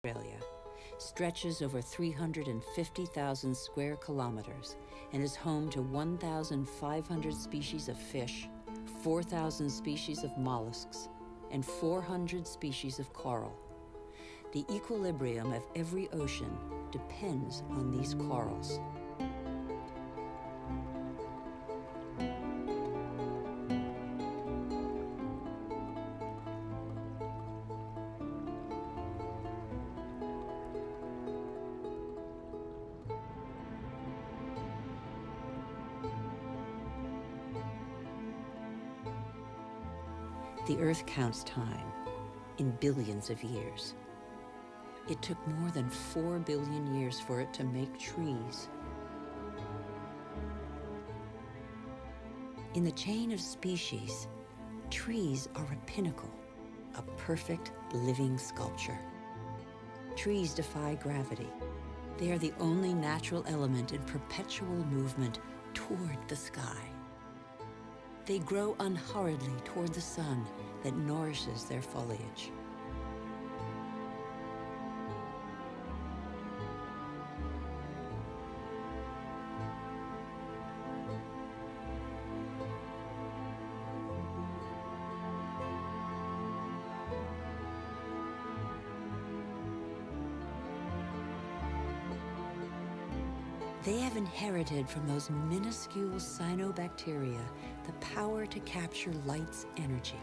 Australia, stretches over 350,000 square kilometers and is home to 1,500 species of fish, 4,000 species of mollusks, and 400 species of coral. The equilibrium of every ocean depends on these corals. The Earth counts time in billions of years. It took more than 4 billion years for it to make trees. In the chain of species, trees are a pinnacle, a perfect living sculpture. Trees defy gravity. They are the only natural element in perpetual movement toward the sky. They grow unhurriedly toward the sun that nourishes their foliage. They have inherited from those minuscule cyanobacteria the power to capture light's energy.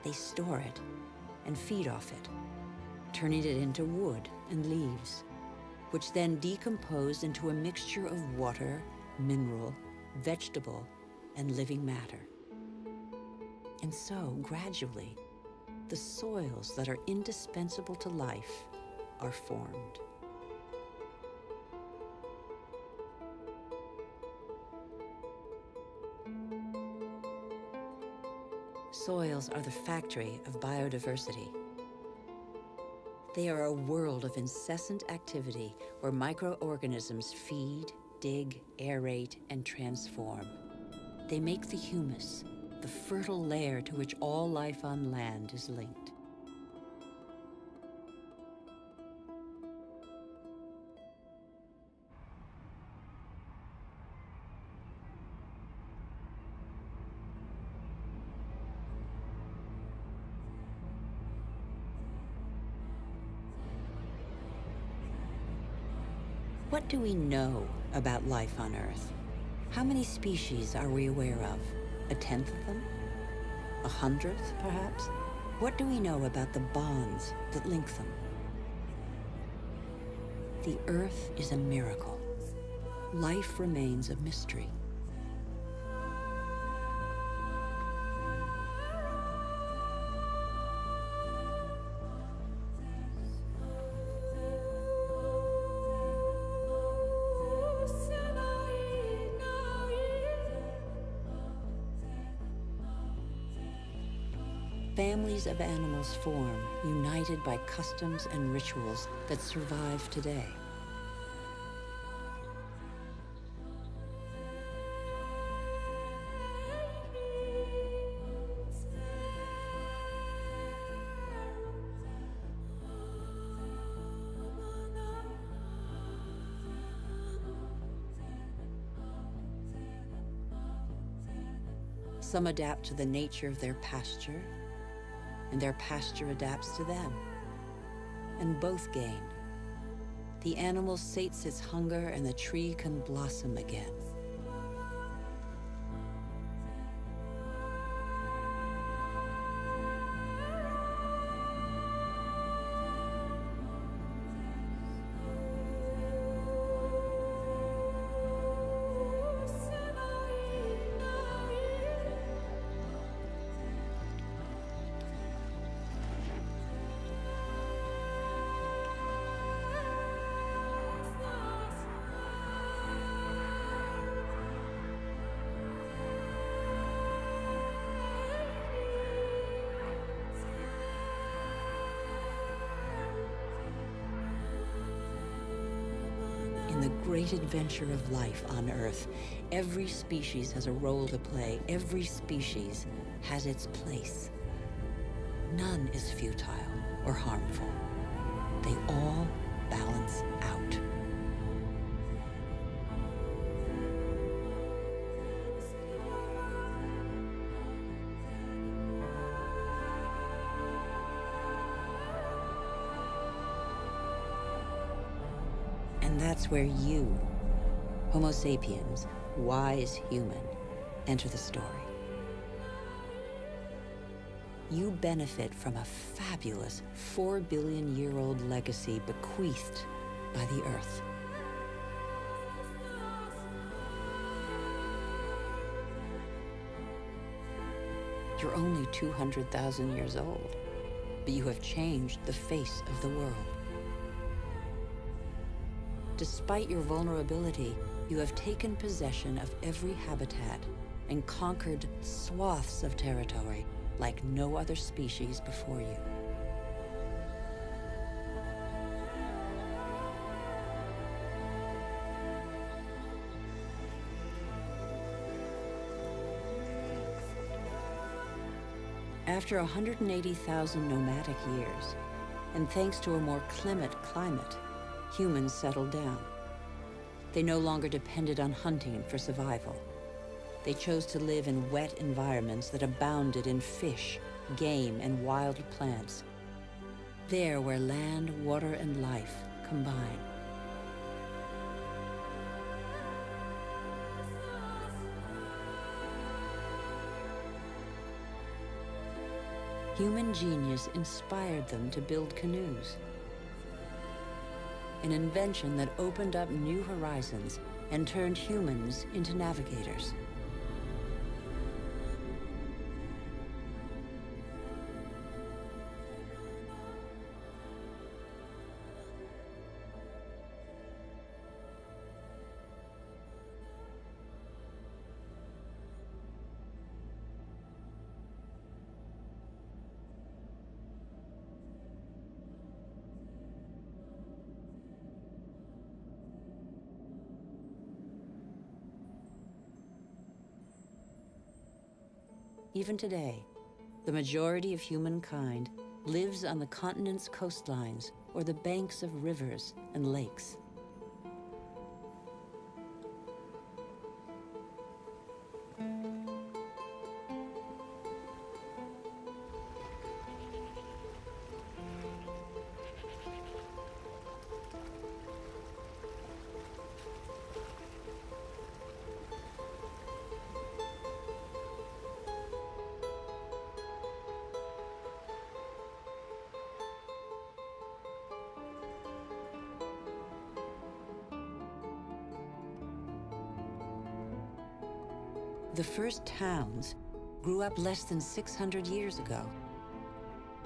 They store it and feed off it, turning it into wood and leaves, which then decompose into a mixture of water, mineral, vegetable, and living matter. And so, gradually, the soils that are indispensable to life are formed. Soils are the factory of biodiversity. They are a world of incessant activity where microorganisms feed, dig, aerate, and transform. They make the humus, the fertile layer to which all life on land is linked. What do we know about life on Earth? How many species are we aware of? 1/10 of them? 100th, perhaps? What do we know about the bonds that link them? The Earth is a miracle. Life remains a mystery. Families of animals form, united by customs and rituals that survive today. Some adapt to the nature of their pasture, and their pasture adapts to them. And both gain. The animal sates its hunger and the tree can blossom again. In the great adventure of life on Earth, every species has a role to play. Every species has its place. None is futile or harmful. They And that's where you, Homo sapiens, wise human, enter the story. You benefit from a fabulous 4-billion-year-old legacy bequeathed by the Earth. You're only 200,000 years old, but you have changed the face of the world. Despite your vulnerability, you have taken possession of every habitat and conquered swaths of territory like no other species before you. After 180,000 nomadic years, and thanks to a more clement climate, humans settled down. They no longer depended on hunting for survival. They chose to live in wet environments that abounded in fish, game, and wild plants. There where land, water, and life combine. Human genius inspired them to build canoes, an invention that opened up new horizons and turned humans into navigators. Even today, the majority of humankind lives on the continent's coastlines or the banks of rivers and lakes. The first towns grew up less than 600 years ago.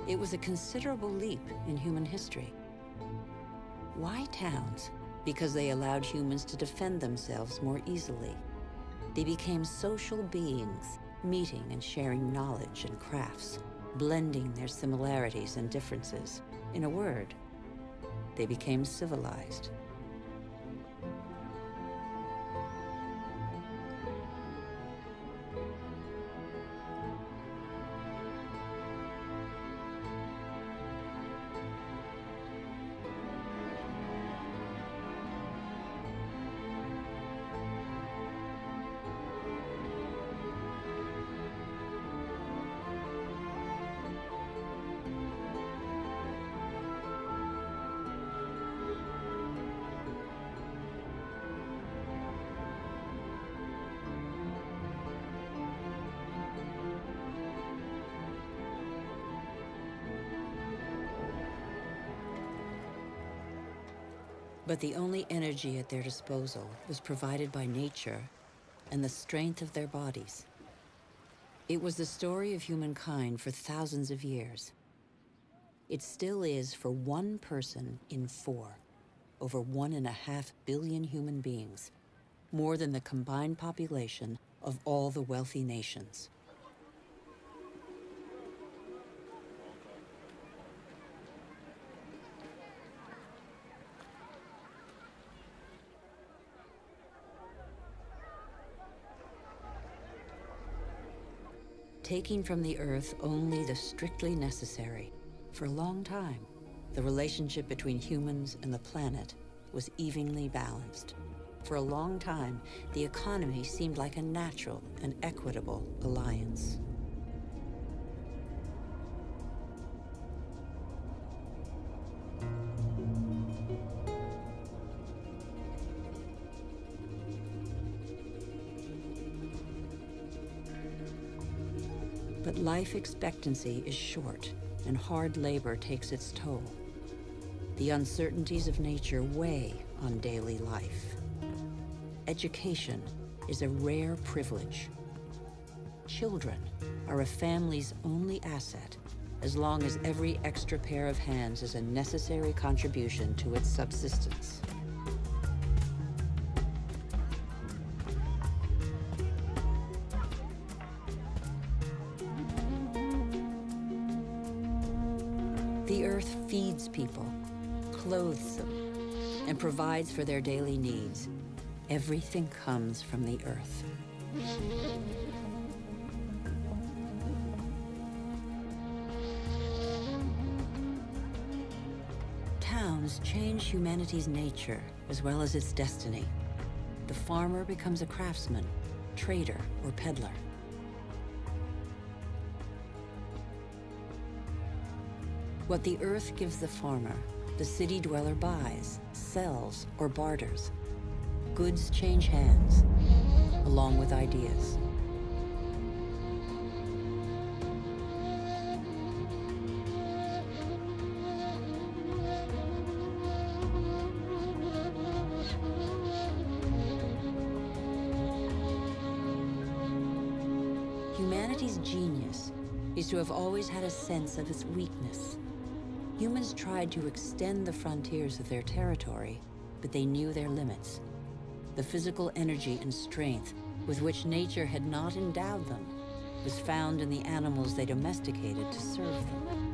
It was a considerable leap in human history. Why towns? Because they allowed humans to defend themselves more easily. They became social beings, meeting and sharing knowledge and crafts, blending their similarities and differences. In a word, they became civilized. But the only energy at their disposal was provided by nature and the strength of their bodies. It was the story of humankind for thousands of years. It still is for one person in 4, over 1.5 billion human beings, more than the combined population of all the wealthy nations. Taking from the earth only the strictly necessary. For a long time, the relationship between humans and the planet was evenly balanced. For a long time, the economy seemed like a natural and equitable alliance. But life expectancy is short, and hard labor takes its toll. The uncertainties of nature weigh on daily life. Education is a rare privilege. Children are a family's only asset, as long as every extra pair of hands is a necessary contribution to its subsistence. The earth feeds people, clothes them, and provides for their daily needs. Everything comes from the earth. Towns change humanity's nature as well as its destiny. The farmer becomes a craftsman, trader, or peddler. What the earth gives the farmer, the city dweller buys, sells, or barters. Goods change hands, along with ideas. Humanity's genius is to have always had a sense of its weakness. Humans tried to extend the frontiers of their territory, but they knew their limits. The physical energy and strength with which nature had not endowed them was found in the animals they domesticated to serve them.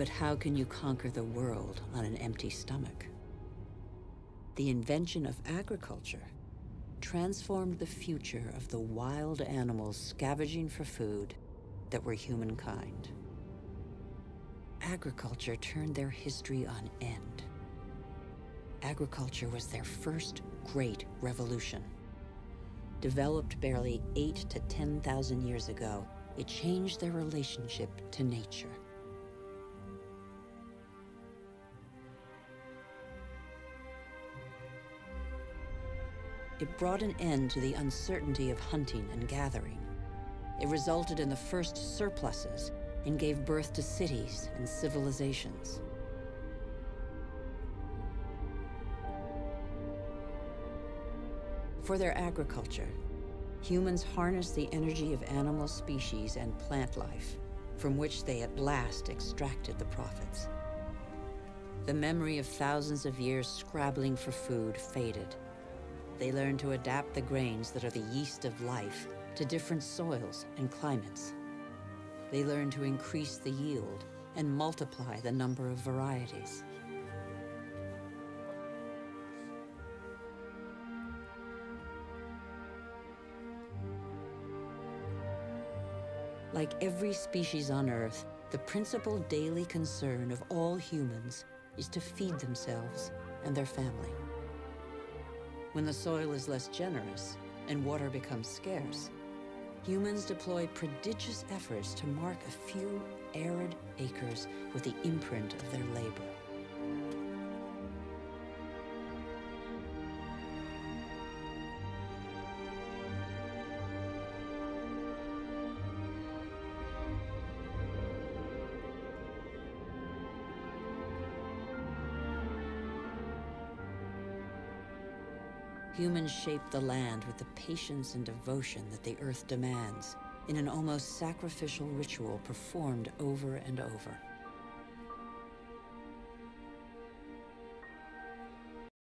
But how can you conquer the world on an empty stomach? The invention of agriculture transformed the future of the wild animals scavenging for food that were humankind. Agriculture turned their history on end. Agriculture was their first great revolution. Developed barely 8,000 to 10,000 years ago, it changed their relationship to nature. It brought an end to the uncertainty of hunting and gathering. It resulted in the first surpluses and gave birth to cities and civilizations. For their agriculture, humans harnessed the energy of animal species and plant life, from which they at last extracted the profits. The memory of thousands of years scrabbling for food faded. They learned to adapt the grains that are the yeast of life to different soils and climates. They learned to increase the yield and multiply the number of varieties. Like every species on Earth, the principal daily concern of all humans is to feed themselves and their family. When the soil is less generous and water becomes scarce, humans deploy prodigious efforts to mark a few arid acres with the imprint of their labor. Humans shape the land with the patience and devotion that the earth demands in an almost sacrificial ritual performed over and over.